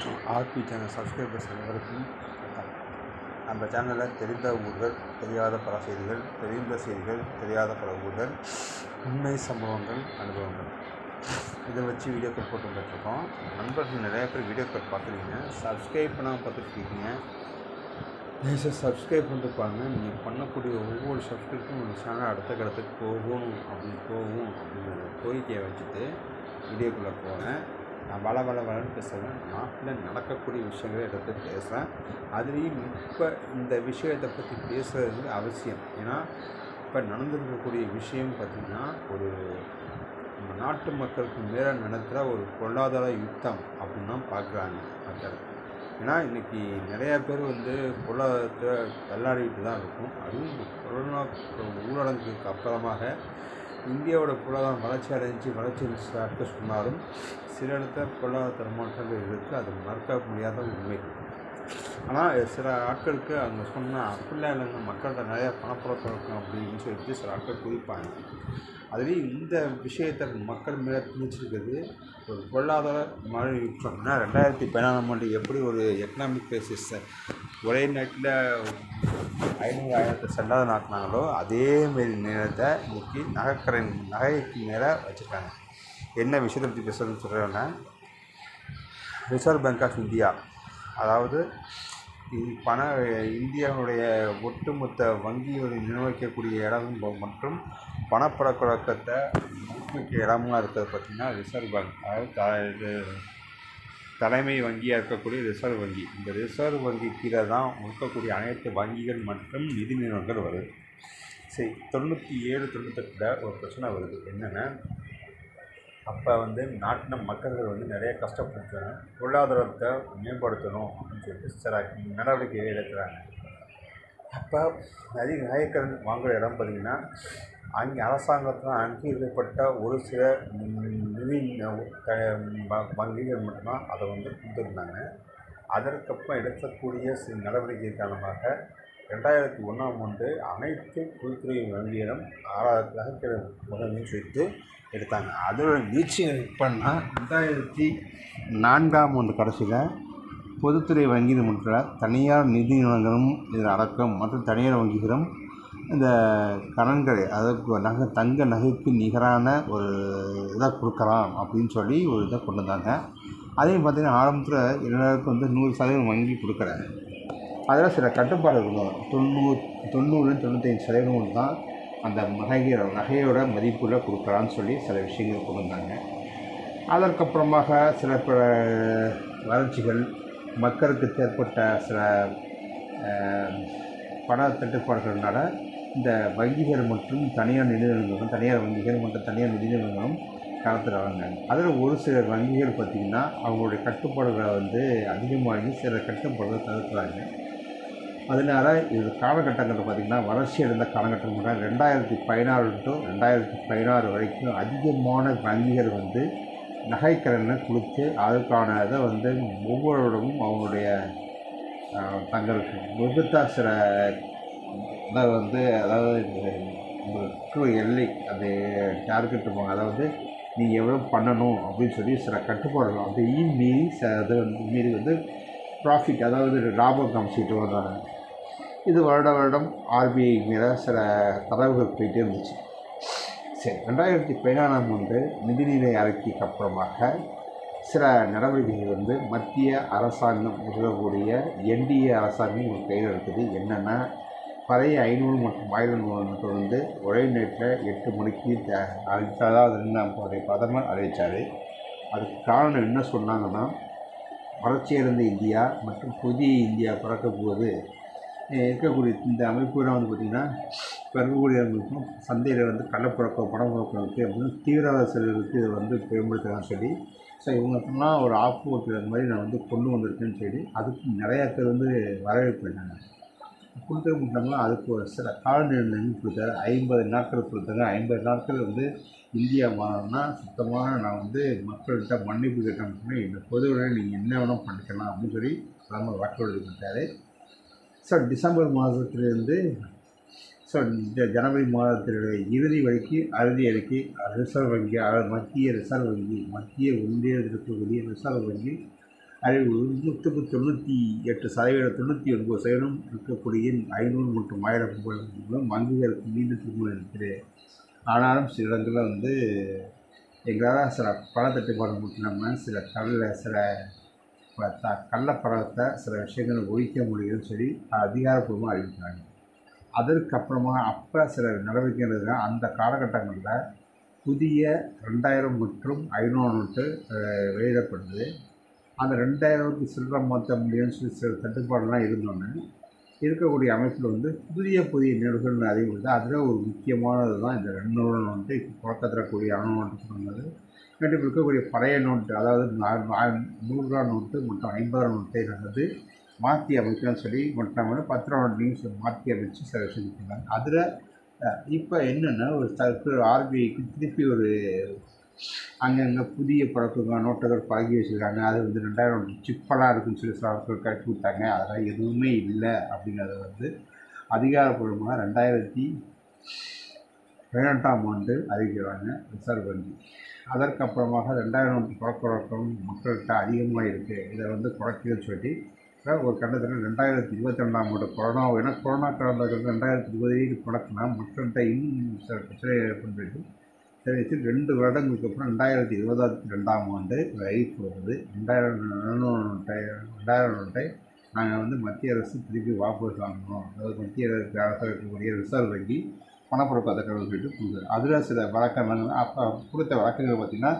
RB channel subscribers அனைவருக்கும் வணக்கம். நம்ம சேனலில் தெரிந்த ஊர்கள், தெரியாத பல செய்திகள், தெரிந்த செய்திகள், தெரியாத பல ஊர்கள், உண்மை சம்பவங்கள், அனுபவங்கள் இதை வச்சு வீடியோக்கள் போட்டு வந்துட்டுருக்கோம். நண்பர்கள் நிறையா பேர் வீடியோக்கள் பார்த்துருக்கீங்க, சப்ஸ்கிரைப் பண்ணாமல் பார்த்துட்ருக்கீங்க. ப்ளீஸ் சப்ஸ்கிரைப் பண்ணிட்டு பாருங்க. நீங்கள் பண்ணக்கூடிய ஒவ்வொரு சப்ஸ்கிரைப்பும் உங்கள் சேனல் அடுத்த கடத்துக்கு போகும் அப்படிங்கிற கோரிக்கையை வச்சுட்டு வீடியோக்குள்ளே போகிறேன். நான் வளன்னு பேசுகிறேன். நாட்டில் நடக்கக்கூடிய விஷயங்களை எடுத்து பேசுகிறேன். அதுலேயும் இப்போ இந்த விஷயத்தை பற்றி பேசுகிறது அவசியம். ஏன்னா இப்போ நடந்துருக்கக்கூடிய விஷயம் பார்த்திங்கன்னா, ஒரு நம்ம நாட்டு மக்களுக்கு மேலே நடத்துகிற ஒரு பொருளாதார யுத்தம் அப்படின்னு தான் பார்க்குறாங்க மக்கள். ஏன்னா இன்றைக்கி நிறையா பேர் பொருளாதாரத்தை தள்ளாடிட்டு தான் இருக்கும். அதுவும் கொரோனா ஊரடங்குக்கு அப்புறமாக இந்தியாவோட பொருளாதாரம் வளர்ச்சி சொன்னாலும் சில இடத்துல பொருளாதார தரமாற்றங்கள் இருக்குது. அது மறக்க முடியாத உண்மை. ஆனால் சில ஆட்களுக்கு அவங்க சொன்னால் அப்படிலாம் இல்லைங்க, மக்கள்கிட்ட நிறையா பணப்புழக்கம் இருக்கும் அப்படின்னு சொல்லிட்டு சில ஆட்கள் குறிப்பாங்க. அதுலேயும் இந்த விஷயத்தை மக்கள் மேலே திணிச்சிருக்கிறது ஒரு பொருளாதார மாதிரி யுத்தம்னா 2014 எப்படி ஒரு எக்கனாமிக் கிரைசிஸை ஒரே நேரத்தில் 500,000 செல்லாத நாட்டினாங்களோ அதேமாரி நேரத்தை இன்றைக்கி நகைக்கு மேலே வச்சுருக்காங்க. என்ன விஷயத்தை பற்றி பேசுகிறதுன்னு சொல்கிறேன்னா, ரிசர்வ் பேங்க் ஆஃப் இந்தியா, அதாவது இந்தியாவுடைய ஒட்டுமொத்த வங்கியோடு நிர்வகிக்கக்கூடிய இடம் மற்றும் பணப்பழக்கத்தை ஊக்குவிக்க இடமாக இருக்கிறது பார்த்திங்கன்னா ரிசர்வ் பேங்க். அதாவது தலைமை வங்கியாக இருக்கக்கூடிய ரிசர்வ் வங்கி. இந்த ரிசர்வ் வங்கி கீழே தான் இருக்கக்கூடிய அனைத்து வங்கிகள் மற்றும் நிதி நிறுவனங்கள் வருது. சரி, 97-98 ஒரு பிரச்சனை வருது. என்னென்னா, அப்போ நாட்டில் மக்கள்கள் நிறைய கஷ்டப்படுத்துறாங்க. பொருளாதாரத்தை மேம்படுத்தணும் அப்படின்னு சொல்லிட்டு சில நடவடிக்கைகளை எடுக்கிறாங்க. அப்போ நகைக்கடன் வாங்குகிற இடம் பார்த்திங்கன்னா, அங்கே அரசாங்கத்தில் அங்கீகரிக்கப்பட்ட ஒரு சில நிதி வங்கிகள் மட்டும்தான் அதை கொடுத்துருந்தாங்க. அதற்கப்புறம் எடுக்கக்கூடிய சில நடவடிக்கை காரணமாக 2001 அனைத்து பொதுத்துறை வங்கிகளும் நகைக்கடன் முகமைன்னு சொல்லிட்டு எடுத்தாங்க. அதோட நீட்சி எப்படின்னா 2004 கடைசியில் பொதுத்துறை வங்கிகள் மட்டும் தனியார் நிதி நிறுவனங்களும் இதில் அடக்கம் மற்றும் தனியார் வங்கிகளும் இந்த கடன்களை, அதாவது தங்க நகைக்கு நிகரான ஒரு இதை கொடுக்கலாம் அப்படின்னு சொல்லி ஒரு இதை கொண்டு வந்தாங்க. அதையும் பார்த்திங்கன்னா ஆரம்பத்தில் எல்லாருக்கும் 100% வங்கி கொடுக்குற அதில் சில கட்டுப்பாடுகள் 90-95% தான் அந்த நகையோட மதிப்பில் கொடுக்குறான்னு சொல்லி சில விஷயங்கள் கொண்டு வந்தாங்க. அதற்கப்புறமாக சில வளர்ச்சிகள், மக்களுக்கு ஏற்பட்ட சில பண தட்டுப்பாடுகள்னால இந்த வங்கிகள் மற்றும் தனியார் நிதி நிறுவனங்களும், தனியார் வங்கிகள் மற்றும் தனியார் நிதி நிறுவனங்களும் காலத்தில் வழங்கினாங்க. அதில் ஒரு சில வங்கிகள் பார்த்திங்கன்னா அவங்களுடைய கட்டுப்பாடுகளை அதிகமாகி சில கட்டுப்பாடுகளை தவிர்க்கிறாங்க. அதனால் இது காலகட்டங்களில் பார்த்திங்கன்னா வளர்ச்சி அடைந்த காலகட்டம் 2014 வரைக்கும் அதிகமான வங்கிகள் நகைக்கடனை கொடுத்து அதுக்கான இதை ஒவ்வொருடமும் அவங்களுடைய தங்களுக்கு விபத்தா சில இதை அதாவது எல்லை அது டார்கெட் இருப்பாங்க. அதாவது நீங்கள் எவ்வளோ பண்ணணும் அப்படின்னு சொல்லி சில கட்டுப்பாடுகள் அதையும் மீறி அது மீறி ப்ராஃபிட், அதாவது லாபம் காமிச்சிட்டு வர்றாங்க. இது வருடம் ஆர்பிஐ மேலே சில தரவுகள் போயிட்டே இருந்துச்சு. சரி, 2014 நிதிநிலை அறிக்கைக்கு அப்புறமாக சில நடவடிக்கைகள் மத்திய அரசாங்கம் இருக்கக்கூடிய NDA அரசாங்கம் ஒரு கையில் இருக்குது. என்னென்னா, பழைய 500 மற்றும் 1000 நோட்டு ஒரே நேரத்தில் 8 மணிக்கு அதாவது நம்மளுடைய பிரதமர் அறிவித்தார். அதுக்கு காரணம் என்ன சொன்னாங்கன்னா, வளர்ச்சியடைந்த இந்தியா மற்றும் புதிய இந்தியா பிறக்க போது இருக்கக்கூடிய இந்த அமைப்புலாம் பார்த்திங்கன்னா இப்போ இருக்கக்கூடிய அமைப்பும் சந்தையில் கள்ளப்புழக்கம், பணப்புழக்கம் அப்படின்னு தீவிரவாத செயல்களுக்கு இதை பயன்படுத்தலாம்னு சொல்லி இவங்களுக்கெல்லாம் ஒரு ஆப்போசிட் மாதிரி நான் கொண்டு வந்திருக்கேன்னு சொல்லி அதுக்கு நிறையா பேர் வரவேற்பு பண்ணாங்க. கொடுத்தது மட்டும் அதுக்கு ஒரு சில கால நிர்ணயம் கொடுத்தாரு. 50 நாட்கள் கொடுத்தாங்க. 50 நாட்கள் இந்தியா மாறினா சுத்தமாக நான் மக்கள்கிட்ட மன்னிப்பு கேட்டேன், இந்த பொதுவில் நீங்கள் என்ன வேணும் பண்ணிக்கலாம் அப்படின்னு சொல்லி பிரதமர் வாக்குறுதி கொடுத்தாரு. டிசம்பர் மாதத்திலிருந்து ஜனவரி மாதத்தினுடைய இறுதி வரைக்கும் அறுதி அறிக்கை ரிசர்வ் வங்கி, மத்திய ரிசர்வ் வங்கி, மத்திய ஒன்றியத்தில் இருக்கக்கூடிய ரிசர்வ் வங்கி அறிவு 98% 99% இருக்கக்கூடிய 500 மற்றும் 1000 மூலம் வங்கிகளுக்கு மீண்டும் திரும்ப இருக்கிறேன். ஆனாலும் சில இடங்களில் வந்து எங்களால் சில பணத்தட்டுப்பாடு மட்டும் இல்லாமல் சில கள்ளப்பணத்தை சில விஷயங்கள் ஒழிக்க முடியும்னு சொல்லி அதிகாரப்பூர்வமாக அறிவிக்கிறாங்க. அதற்கப்புறமா அப்போ சில நடவடிக்கைகள் அந்த காலகட்டங்களில் புதிய 2000 மற்றும் 500 நோட்டு வெளியிடப்படுது. அந்த 2000க்கு சில்லறை மாற்ற முடியும்னு சொல்லி சில தட்டுப்பாடெல்லாம் இருந்தோன்னே இருக்கக்கூடிய அமைப்பில் வந்து புதிய நிகழ்வுகள் அறிவுறுது. அதில் ஒரு முக்கியமானது தான் இந்த 200 நோட்டு. இப்போ புழக்கத்தில் கூடிய 200 நோட்டு சொன்னது கண்டிப்பாக இருக்கக்கூடிய பழைய நோட்டு, அதாவது 100 நோட்டு மற்றும் 50 நோட்டை வந்து மாற்றி அமைக்கணும்னு சொல்லி மற்றும் 10 நோட்டையும் மாற்றி அமைச்சு சில விஷயம் பண்ணாங்க. அதில் இப்போ என்னென்னா ஒரு ஆர்பிஐக்கு திருப்பி ஒரு அங்கங்கே புதிய பழக்கம் நோட்டுகள் பழகி வச்சுருக்காங்க. அது வந்து 2000 நோட்டு சிப்பெல்லாம் இருக்குதுன்னு சொல்லி சில ஆட்கள் கட்டி விட்டாங்க. அதெல்லாம் எதுவுமே இல்லை அப்படிங்கிறத வந்து அதிகாரப்பூர்வமாக 2018ஆம் ஆண்டு அறிவிக்கிறாங்க ரிசர்வ் வங்கி. அதற்கப்புறமாக 2000 நோட்டு பழக்கவழக்கம் மக்கள்கிட்ட அதிகமாக இருக்குது, இதை வந்து குறைக்குதுன்னு சொல்லி ஒரு கட்டத்தில் 2022ஆம் ஆண்டு கொரோனா காலத்தில் 2020 பழக்கினா மக்கள்கிட்ட இன்னும் சில பிரச்சனை ஏற்பட்டு தெரிவித்து 2 வருடங்களுக்கு அப்புறம் 2022ஆம் ஆண்டு அறிவிப்பு வருது. 2000 நோட்டை நாங்கள் வந்து மத்திய அரசு திருப்பி வாபஸ் வாங்கணும். அதாவது மத்திய அரசு இருக்கக்கூடிய ரிசர்வ் வங்கி பணப்புழக்கத்தை சொல்லிட்டு கொடுக்குது. அதில் சில வழக்கங்கள் அப்போ கொடுத்த வழக்கங்கள் பார்த்திங்கன்னா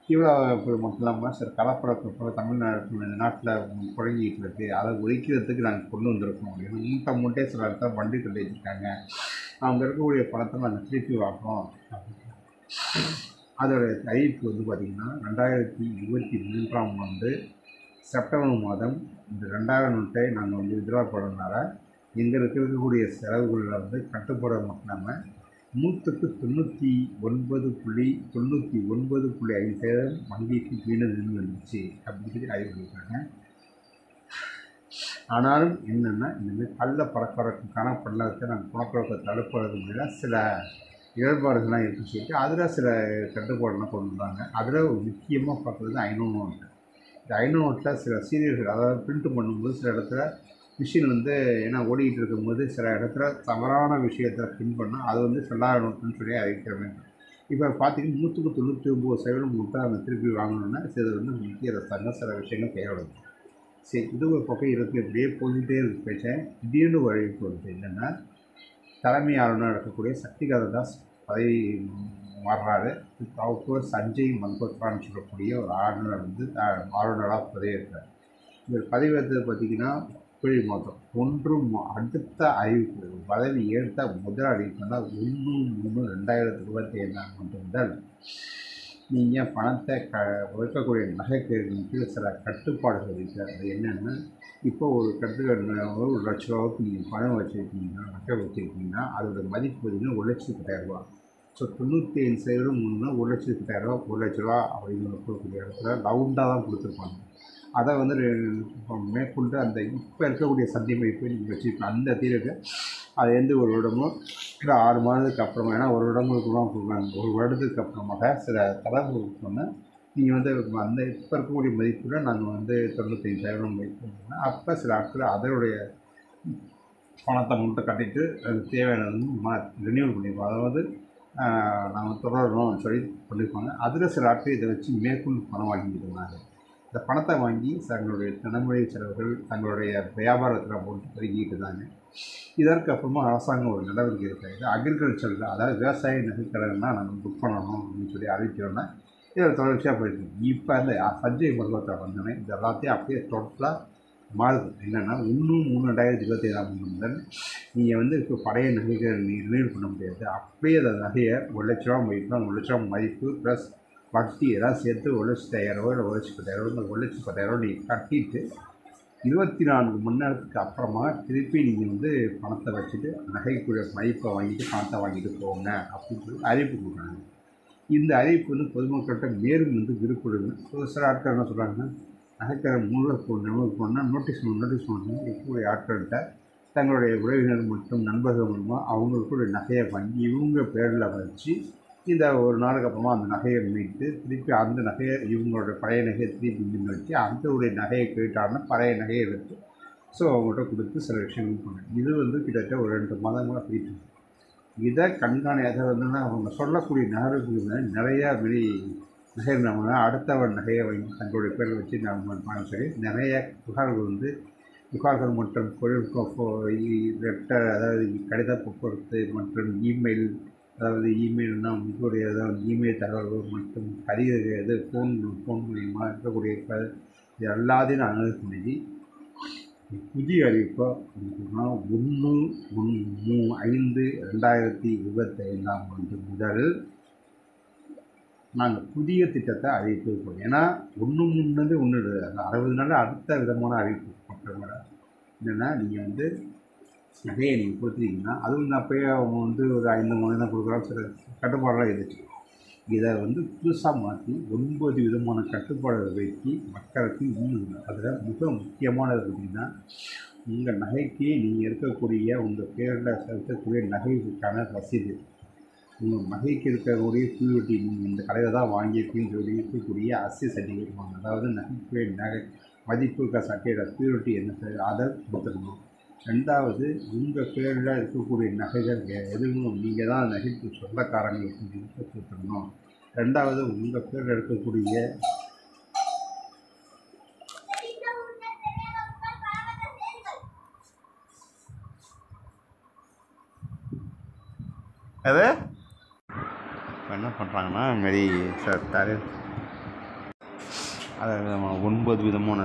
இவ்வளோ மட்டும் இல்லாமல் சில கலப்படத்தை நாட்டில் புழங்கிட்டு இருக்குது, அதை ஒழிக்கிறதுக்கு நாங்கள் கொண்டு வந்திருக்கோம். ஏன்னா மூட்டை சில இடத்துல வண்டி கட்டி வச்சுருக்காங்க, அவங்க இருக்கக்கூடிய பணத்தை நாங்கள் திருப்பி வாங்குறோம். அதோட அறிவிப்பு வந்து பார்த்திங்கன்னா 2023ஆம் ஆண்டு செப்டம்பர் மாதம் இந்த 2000 நோட்டை நாங்கள் வந்து வித்ட்ரா பண்ணதுனால எங்களுக்கு இருக்கக்கூடிய செலவுகளில் வந்து கட்டுப்பாடு மட்டும் இல்லாமல் 99.99.5% வங்கிக்கு மீண்டும் நின்று வந்துச்சு அப்படின்னு சொல்லி அறிவிச்சிருக்காங்க. ஆனாலும் என்னென்னா இந்தமாதிரி கள்ள பழக்கவழக்கான பள்ளத்தை நாங்கள் பணப்பழக்கத்தை தடுப்பதற்கு முன்னாடி சில இடர்பாடுகள்லாம் இருக்குன்னு சொல்லிட்டு அதில் சில கட்டுப்பாடுலாம் கொண்டு வந்தாங்க. அதில் ஒரு முக்கியமாக பார்க்குறது 500 நோட்டு. இந்த 500 நோட்டில் சில சீரியல்கள், அதாவது பிரிண்ட் பண்ணும்போது சில இடத்துல மிஷின் வந்து ஏன்னா ஓடிக்கிட்டு இருக்கும்போது சில இடத்துல தவறான விஷயத்தை பின் பண்ணால் அது வந்து செல்லாத நோட்டுன்னு சொல்லி அறிவிக்கிற வேண்டும். இப்போ பார்த்திங்கன்னா 99% நோட்டை அவங்க திருப்பி வாங்கணுன்னா சில வந்து மத்திய அரசாங்கம் சில விஷயங்கள் கையாளுது. சரி, இது ஒரு பக்கம் இருக்குது. இப்படியே போய்கிட்டே இருக்கு பேச்சேன். திடீர்னு ஒரு அறிவிப்பு வருது. என்னென்னா தலைமை ஆளுநர் இருக்கக்கூடிய சக்திகாந்த தாஸ் பதவி மாறுறாரு. அவர் சஞ்சய் மல்ஹோத்ரான்னு சொல்லக்கூடிய ஒரு ஆளுநர் வந்து ஆளுநராக பதவியேற்றார். இவர் பதவியேற்றது பார்த்திங்கன்னா மாதம் அடுத்த அறிவிப்பு பதவி ஏற்ற முதல் அறிவிப்புனா 1/3/2025ஆம் ஆண்டு முதல் நீங்கள் பணத்தை வைக்கக்கூடிய நகைக்கீழின் கீழ் சில கட்டுப்பாடுகள் இருக்குது. அது என்னென்னா இப்போ ஒரு ஒரு லட்ச ரூபாவுக்கு நீங்கள் பணம் வச்சுருக்கீங்கன்னா, நகை வச்சுருக்கீங்கன்னா அதோட மதிப்பு பார்த்திங்கன்னா 1,10,000 ரூபா. ஸோ 95% முன்னா 1,10,000 1,00,000 அப்படின்னு இருக்கக்கூடிய இடத்துல ரவுண்டாக தான் கொடுத்துருப்பாங்க. அதை வந்து மேற்கொண்டு அந்த இப்போ இருக்கக்கூடிய சந்தை மதிப்பை நீங்கள் வச்சுருக்கணும். அந்த தீர்வு அது எந்த ஒரு வருடமோ இல்லை 6 மாதத்துக்கு அப்புறமா, ஏன்னா ஒரு வருடங்களுக்கு தான் கொடுக்குறாங்க. ஒரு வருடத்துக்கு அப்புறமாக சில தளர்வு சொன்னால் நீங்கள் வந்து அந்த இப்போ இருக்கக்கூடிய மதிப்பில் நாங்கள் வந்து 95,000 மதிப்பு அப்போ சில ஆட்கள் அதனுடைய பணத்தை மட்டும் கட்டிட்டு அது தேவையானது ரினியூவல் பண்ணியிருப்போம். அதாவது நாங்கள் தொடரணும்னு சொல்லி பண்ணியிருப்பாங்க. அதில் சில ஆட்கள் இதை வச்சு மேற்கொண்டு பணம் வாங்கிட்டு இருந்தாங்க. இந்த பணத்தை வாங்கி தங்களுடைய தலைமுறை செலவுகள் தங்களுடைய வியாபாரத்தில் போட்டு பெருகிட்டு இருந்தாங்க. இதற்கு அப்புறமா அரசாங்கம் ஒரு நடவடிக்கை இருக்காது. அக்ரிகல்ச்சரில், அதாவது விவசாய நகைக்கடன்னா நாங்கள் புக் பண்ணணும் அப்படின்னு சொல்லி அறிவிக்கிறோன்னா இதில் தொடர்ச்சியாக போயிட்டு இப்போ அந்த சஞ்சய் மல்ஹோத்ரா வந்தோடனே இது எல்லாத்தையும் அப்படியே டோட்டலாக மாறுது. என்னென்னா 1/3/2025ஆம் ஆண்டு முதல் நீங்கள் வந்து இப்போ பழைய நகைகள் ரினியூவல் பண்ண முடியாது. அப்படியே அந்த நகையை 1,00,000 மதிப்பு 1,00,000 மதிப்பு ப்ளஸ் வட்டி எல்லாம் சேர்த்து 1,05,000 இல்லை 1,10,000 இந்த 1,10,000 நீங்கள் கட்டிட்டு 24 மணி நேரத்துக்கு அப்புறமா திருப்பி நீங்கள் வந்து பணத்தை வச்சுட்டு நகைக்குரிய மதிப்பை வாங்கிட்டு பணத்தை வாங்கிட்டு போங்க அப்படின்னு சொல்லி அறிவிப்பு கொடுக்குறாங்க. இந்த அறிவிப்பு வந்து பொதுமக்கள்கிட்ட மேலும் வந்து விருப்பப்படுது. சில ஆட்கள் என்ன சொல்கிறாங்கன்னா, நகைக்கடை நூலுக்கு போனால் நோட்டீஸ் பண்ணணும் இருக்கக்கூடிய ஆட்கள்கிட்ட தங்களுடைய உறவினர் மற்றும் நண்பர்கள் மூலமாக அவங்களுக்குடைய நகையை வாங்கி இவங்க பேரில் வச்சு இந்த ஒரு நாளுக்கு அப்புறமா அந்த நகையை மீட்டு திருப்பி அந்த நகையை இவங்களோட பழைய நகையை திருப்பி மீன் வச்சு அந்தவுடைய நகையை கேட்டாலும் பழைய நகையை எடுத்து ஸோ அவங்கள்ட்ட கொடுத்து சில விஷயங்கள் பண்ணேன். இது கிட்டத்தட்ட ஒரு 2 மாதங்களாக போயிட்டு இதை அதை அவங்க சொல்லக்கூடிய நகரத்துக்கு நிறையா வெளி நகை நம்ம அடுத்தவன் நகையை வாங்கி தங்களுடைய பேரில் வச்சு நம்ம சரி நிறைய புகார்கள் மற்றும் லெட்டர், அதாவது கடித போக்குவரத்து மற்றும் இமெயில், அதாவது இமெயில்னால் உங்களுடைய ஏதாவது இமெயில் தகவல்கள் மற்றும் ஃபோன் மூலியமாக இருக்கக்கூடிய இது எல்லாத்தையும் நான் அனலைஸ் பண்ணி புதிய அறிவிப்பை 1/5/2025 முதல் நாங்கள் புதிய திட்டத்தை அறிவிப்பு போகிறோம். ஏன்னா முன்னது ஒன்று அந்த 60 நாள் அடுத்த விதமான அறிவிப்பு மக்களோட என்னென்னா நீங்கள் நகையை நீங்கள் கொடுத்துட்டீங்கன்னா அதுவும் அப்போயே அவங்க ஒரு 5 மாதம் தான் கொடுக்குறாங்க, சில கட்டுப்பாடெல்லாம் இருந்துச்சு. இதை புதுசாக மாற்றி 9 விதமான கட்டுப்பாடுகளை வைத்து மக்களுக்கு இன்னும் அதில் மிக முக்கியமானது பார்த்திங்கன்னா உங்கள் நகைக்கு நீங்கள் இருக்கக்கூடிய உங்கள் பேரில் செலுத்தக்கூடிய நகைக்கான ரசீது, உங்கள் நகைக்கு இருக்கக்கூடிய பியூரிட்டி, நீங்கள் இந்த கடையில் தான் வாங்கியிருக்கீங்கன்னு சொல்லி இருக்கக்கூடிய அசி சர்டிஃபிகேட் வாங்க, அதாவது நகை மதிப்பு சர்டிஃபிகேட் பியூரிட்டி என்ன அதை கொடுத்துருக்கணும். 2வது உங்கள் பேரில் இருக்கக்கூடிய நகைகள் எதுவும் நீங்கள் தான் நகைக்கு சொந்தக்காரங்க கொடுத்துருக்கணும். 2வது உங்கள் பேரில் இருக்கக்கூடிய அது என்ன பண்ணுறாங்கன்னா இதுமாரி சார் அதை 9 விதமான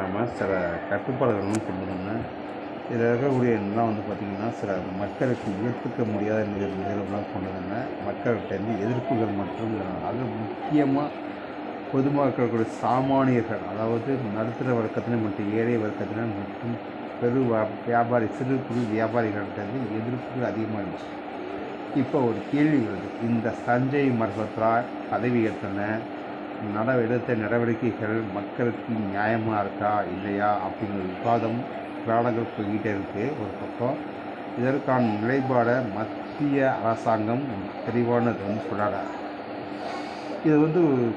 நம்ம சில கட்டுப்பாடுகளும் கொண்டு வந்தேன். இதில் இருக்கக்கூடிய எல்லாம் பார்த்திங்கன்னா சில மக்களுக்கு ஏற்றுக்க முடியாத நிகழ்வுலாம் கொண்டு வந்தேன். மக்கள்கிட்ட எதிர்ப்புகள் மற்றும் அது முக்கியமாக பொதுமக்களுடைய சாமானியர்கள், அதாவது நடுத்தர வர்க்கத்தினர் மற்றும் ஏழை வர்க்கத்தினர் மற்றும் வியாபாரி சிறு குறு வியாபாரிகள்கிட்ட எதிர்ப்புகள் அதிகமாக இருந்துச்சு. இப்போ ஒரு கேள்வி வருது, இந்த சஞ்சய் மல்ஹோத்ரா பதவி ஏற்றன எடுத்த நடவடிக்கைகள் மக்களுக்கு நியாயமாக இருக்கா இல்லையா அப்படிங்கிற விவாதம் காலங்கள் போய்கிட்டே இருக்குது. ஒரு பக்கம் இதற்கான நிலைப்பாடை மத்திய அரசாங்கம் தெளிவானது சொல்லலை. இது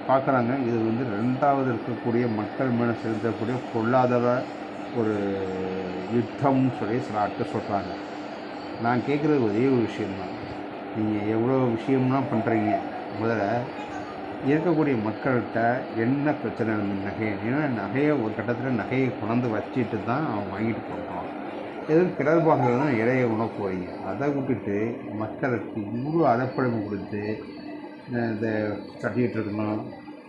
பார்க்குறாங்க. இது 2வது இருக்கக்கூடிய மக்கள் மேலே செலுத்தக்கூடிய பொருளாதார ஒரு யுத்தம்னு சொல்லி சில ஆட்கள் சொல்கிறாங்க. நான் கேட்குறது ஒரே ஒரு விஷயம்தான், நீங்கள் எவ்வளோ விஷயம்லாம் பண்ணுறீங்க, முதல்ல இருக்கக்கூடிய மக்கள்கிட்ட என்ன பிரச்சனை நகை, ஏன்னா நகையை ஒரு கட்டத்தில் நகையை கொண்டு வச்சுட்டு தான் அவன் வாங்கிட்டு போகிறான். எதுவும் கிளர்பாக தான் இடையை உணவு போகிறீங்க. அதை விட்டுட்டு மக்களுக்கு இவ்வளோ அலப்படமை கொடுத்து இந்த சர்டிஃபிகேட் இருக்கணும்,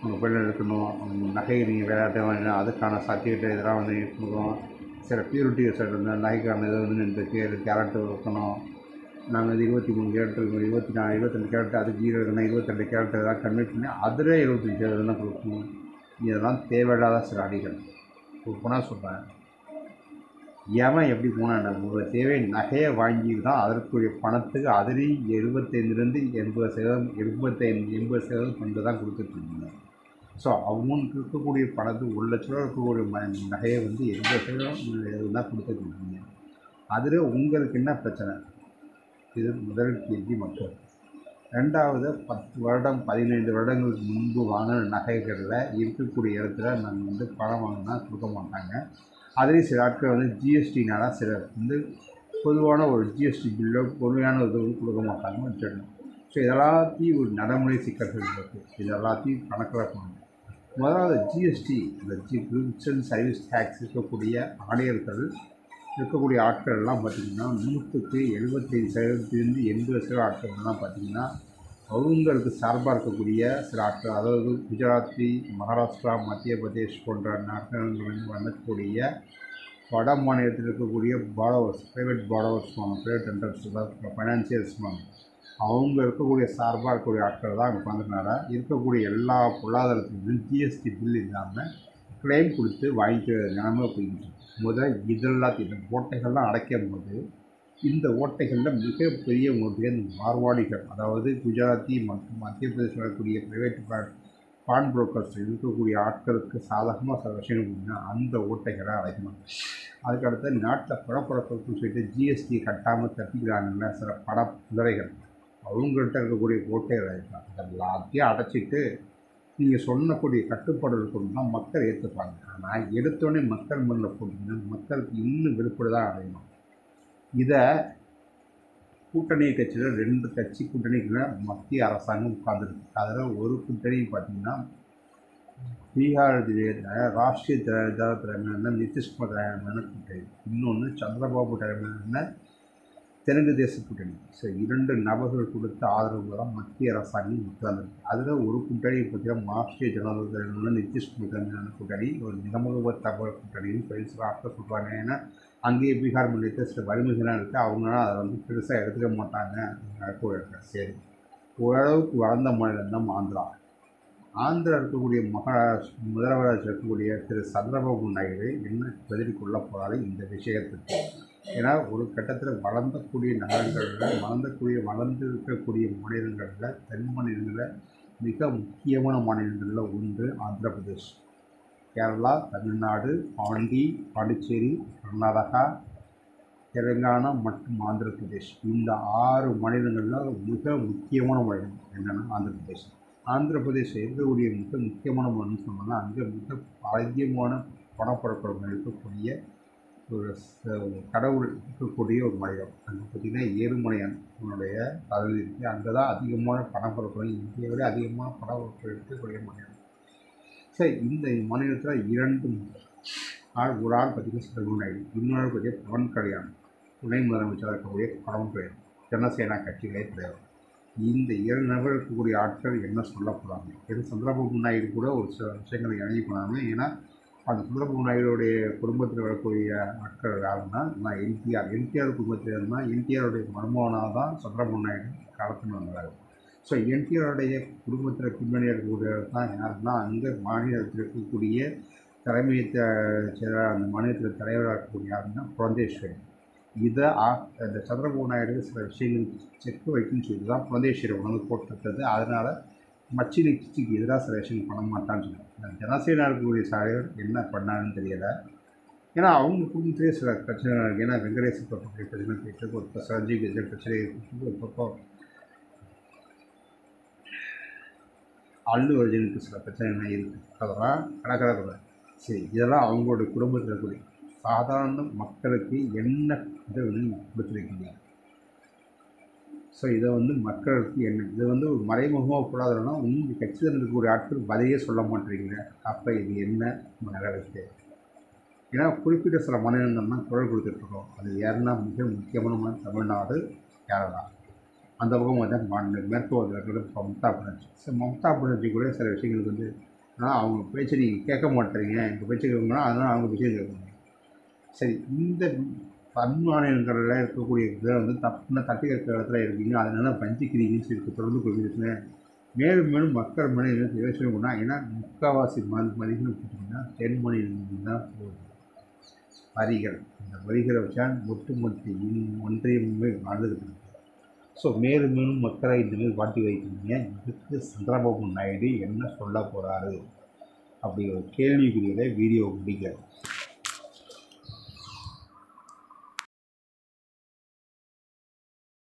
உங்கள் பிள்ளை இருக்கணும், நகை நீங்கள் விளையாட்டு வாங்கினா அதுக்கான சர்டிஃபிகேட் இதெல்லாம் கொடுக்கணும், சில பியூரிட்டி இருந்தால் நகைக்கான இது இந்த கேரக்டர் இருக்கணும், நாங்கள் 23 கேரக்டர் இருக்கோம், 24 22 கேரக்டர், அது 0 இருக்கணும், 22 கேரக்டர் இதெல்லாம் கன்வெர்ட் பண்ணி அதில் 75% தான் கொடுக்கணும். இதெல்லாம் தேவையில்லாத சில அடிகள். போனால் சொல்கிறேன், ஏன் எப்படி போனால் உங்களுக்கு தேவை நகையை வாங்கி தான் அதற்குரிய பணத்துக்கு அதுலேயும் 75லேருந்து 80% கொண்டு தான் கொடுத்துட்ருக்கீங்க. ஸோ அவங்களுக்கு இருக்கக்கூடிய பணத்துக்கு 1 லட்ச ரூபா இருக்கக்கூடிய நகையை 80% தான் கொடுத்துட்ருக்கீங்க. அதில் உங்களுக்கு என்ன பிரச்சனை? இது முதல் கேள்வி. மக்கள் 2வது 10 வருடம் 15 வருடங்களுக்கு முன்பு வாங்கின நகைகளில் இருக்கக்கூடிய இடத்துல நாங்கள் பணம் வாங்கினா கொடுக்க மாட்டாங்க. அதுலேயும் சில ஆட்கள் ஜிஎஸ்டினால சில பொதுவான ஒரு ஜிஎஸ்டி பில்லோ பொதுவான இது கொடுக்க மாட்டாங்கன்னு வச்சிடணும். ஸோ இதெல்லாத்தையும் ஒரு நடைமுறை சிக்கல்கள் இருக்குது. இது எல்லாத்தையும் கணக்கில் பண்ணணும். முதலாவது ஜிஎஸ்டி, இந்த குட்ஸ் அண்ட் சர்வீஸ் டேக்ஸ் இருக்கக்கூடிய ஆணையர்கள் இருக்கக்கூடிய ஆட்கள் எல்லாம் பார்த்திங்கன்னா 100க்கு 75%லேருந்து 80% ஆட்கள்லாம் பார்த்திங்கன்னா அவங்களுக்கு சார்பாக இருக்கக்கூடிய சில ஆட்கள், அதாவது குஜராத்தி, மகாராஷ்டிரா, மத்திய பிரதேஷ் போன்ற நாடுகளிலிருந்து வரக்கூடிய வட மாநிலத்தில் இருக்கக்கூடிய borrowers, private borrowers, private enters, financials அவங்க இருக்கக்கூடிய சார்பாக இருக்கக்கூடிய ஆட்கள் தான் அங்கே உட்காந்துனால இருக்கக்கூடிய எல்லா பொருளாதாரத்துலையும் ஜிஎஸ்டி பில் இல்லாமல் கிளைம் கொடுத்து வாங்கிக்கிற நிலைமை போயிடுச்சு. இதெல்லாத்தையும் இந்த ஓட்டைகள்லாம் அடைக்கும் போது இந்த ஓட்டைகளில் மிகப்பெரிய இந்த மார்வாடிகள், அதாவது குஜராத்தி மற்றும் மத்திய பிரதேசம் வரக்கூடிய ப்ரைவேட் பான் புரோக்கர்ஸ் இருக்கக்கூடிய ஆட்களுக்கு சாதகமாக சில விஷயங்கள் அப்படின்னா அந்த ஓட்டைகளை அடைக்கணும். அதுக்கடுத்து நாட்டில் பணப்புழக்கத்துக்கு சொல்லிட்டு ஜிஎஸ்டி கட்டாமல் தப்பிக்கிறாங்கல்ல சில பண குதிரைகள், அவங்கள்ட்ட இருக்கக்கூடிய கோட்டைகளை எல்லாத்தையும் அடைச்சிட்டு நீங்கள் சொன்னக்கூடிய கட்டுப்பாடுகள் கொண்டு தான் மக்கள் ஏற்றுப்பாங்க. ஆனால் எடுத்தோடனே மக்கள் மண்ணில் போட்டிங்கன்னா மக்களுக்கு இன்னும் விருப்பம் தான் அடையணும். இதை கூட்டணி கட்சியில் 2 கட்சி கூட்டணிக்குள்ள மத்திய அரசாங்கம் உட்கார்ந்துருக்கு. அதில் ஒரு கூட்டணி பார்த்திங்கன்னா பீகார் ராஷ்ட்ரிய தலைமையான நிதிஷ்குமார் தலைமையான கூட்டணி, இன்னொன்று சந்திரபாபு தலைமையான தெலுங்கு தேச கூட்டணி. ஸோ 2 நபர்கள் கொடுத்த ஆதரவு தான் மத்திய அரசாங்கம் உட்கார்ந்துருக்கு. அதில் ஒரு கூட்டணி பார்த்திங்கன்னா மார்க்சிய ஜனதா தலைமையான நிதிஷ்குமார் தலைமையான கூட்டணி ஒரு நிகமக தகவல் கூட்டணின்னு பெருசாக சொல்கிறாங்க. ஏன்னா அங்கேயே பீகார் மாநிலத்தில் சில வலிமைகள்லாம் இருக்குது, அவங்களாம் அதை வந்து பெருசாக எடுத்துக்க மாட்டாங்க. சரி, ஓரளவுக்கு வளர்ந்த மாநிலம் தான் ஆந்திரா இருக்கக்கூடிய முதல்வராக இருக்கக்கூடிய திரு சந்திரபாபு நாயுடு என்ன பதில் கொள்ள போகிறாரு இந்த விஷயத்துக்கு. ஏன்னா ஒரு கட்டத்தில் வளர்ந்தக்கூடிய நகரங்களில் வளர்ந்து இருக்கக்கூடிய மாநிலங்களில் தென் மாநிலங்களில் மிக முக்கியமான மாநிலங்களில் ஒன்று ஆந்திர பிரதேஷ், கேரளா, தமிழ்நாடு, பாண்டிச்சேரி, கர்நாடகா, தெலுங்கானா மற்றும் ஆந்திர பிரதேஷ். இந்த 6 மாநிலங்களில் மிக முக்கியமான மாநிலம் என்னென்னா ஆந்திர பிரதேசம் இருக்கக்கூடிய மிக முக்கியமான மாநிலம் சொன்னோம்னா அங்கே மிக அதிகமான பணப்பரப்பு இருக்கக்கூடிய ஒரு கடவுள் இருக்கக்கூடிய ஒரு மாநிலம். அங்கே பார்த்திங்கன்னா ஏழுமலையானுடைய தலைவர் இருக்குது. அங்கே தான் அதிகமான பணப்பரப்பு, இந்தியாவை விட அதிகமான பணப்பரப்பு இருக்கக்கூடிய மாநிலம். சரி, இந்த மாநிலத்தில் 2 ஒரு ஆள் பார்த்திங்கன்னா சந்திரபாபு நாயுடு, இன்னொரு பார்த்திங்கன்னா பவன் கல்யாண், துணை முதலமைச்சராக இருக்கக்கூடிய பவன் கல்யாண், ஜனசேனா கட்சிகளே கிடையாது. இந்த 2 நபர்கள் இருக்கக்கூடிய ஆட்கள் என்ன சொல்ல போகிறாங்க? இது சந்திரபாபு நாயுடு கூட ஒரு சில விஷயங்களை இணைய போனாங்க. ஏன்னா அந்த சந்திரபாபு நாயுடைய குடும்பத்தில் வரக்கூடிய ஆட்கள் யாருன்னா என்டிஆர் குடும்பத்தில் இருந்தால் என்டிஆருடைய மருமகனாக தான் சந்திரபாபு நாயுடு காலத்தில் வந்தார். ஸோ என்டிஆருடைய குடும்பத்தில் பின்னணியாக இருக்கக்கூடியவர் தான் யாருன்னா அங்கே மாநிலத்தில் இருக்கக்கூடிய தலைமை அந்த மாநிலத்தில் தலைவராக இருக்கக்கூடிய யாருன்னா புரந்தேஸ்வரி. இதை இந்த சந்திரபாபு நாயுடு சில விஷயங்களுக்கு செக் வைக்குன்னு சொல்லி தான் புரந்தேஸ்வரி உணவு போட்டுருக்கிறது. அதனால் மச்சினி கட்சிக்கு எதிராக சில விஷயங்கள் பண்ண மாட்டான்னு சொல்லுவாங்க. ஜனசேனா இருக்கக்கூடிய தலைவர் என்ன பண்ணாருன்னு தெரியலை. ஏன்னா அவங்க குடும்பத்திலே சில பிரச்சனை இருக்குது. ஏன்னா வெங்கடேச பற்றி பிரச்சனை போயிட்டு ஒரு சஞ்சீவ் எதிர பிரச்சனை இருக்குது, ஒரு பக்கம் அல்லு அர்ஜுனுக்கு சில பிரச்சனைகள் இருக்குது. அதெல்லாம் கணக்காக சரி, இதெல்லாம் அவங்களுடைய குடும்பத்தில் இருக்கக்கூடிய சாதாரண மக்களுக்கு என்ன இதை வந்து கொடுத்துருக்கீங்க. ஸோ இதை வந்து மக்களுக்கு என்ன இதை வந்து ஒரு மறைமுகமாக கூடாதுன்னா உங்கள் கட்சியில் இருக்கக்கூடிய ஆட்கள் பதிலே சொல்ல மாட்டேறீங்க. அப்போ இது என்ன நகரத்து? ஏன்னா குறிப்பிட்ட சில மாநிலங்கள் தான் குரல் கொடுத்துட்ருக்கோம். அது யாருன்னா மிக முக்கியமான தமிழ்நாடு, கேரளா, அந்த பக்கம் வந்து மேற்கு வங்கத்தில் மம்தா பானர்ஜி. ஸோ மம்தா பானர்ஜி கூட சில விஷயங்களுக்கு வந்து ஆனால் அவங்க பேச்சை நீங்கள் கேட்க மாட்டேறீங்க, எங்கள் பேச்சை கேட்கணும்னா அதனால் அவங்க பேச்சை கேட்கணும். சரி, இந்த தமிழ் மாநிலங்களில் இருக்கக்கூடிய இதை வந்து தட்டி கேட்குற இடத்துல இருக்கீங்க, அதனால பஞ்சிக்கிறீங்கன்னு சொல்லி தொடர்ந்து கொள்கிறீங்க. மேலும் மேலும் மக்கள் மனிதர்கள் யோசனை பண்ணால் ஏன்னா முக்கால்வாசி மதிகள் பார்த்தீங்கன்னா தென் மாநிலங்கள் தான் போகுது. வரிகள், இந்த வரிகளை வச்சா ஒட்டுமொத்த ஒன்றியமே வாழ்ந்துருக்கு. ஸோ மேலும் மேலும் மக்களை இந்தமாரி வாட்டி வைக்கிறீங்க. இதுக்கு சந்திரபாபு நாயுடு என்ன சொல்ல போகிறாரு அப்படி ஒரு கேள்விக்குரியதை வீடியோ முடிக்கிறது.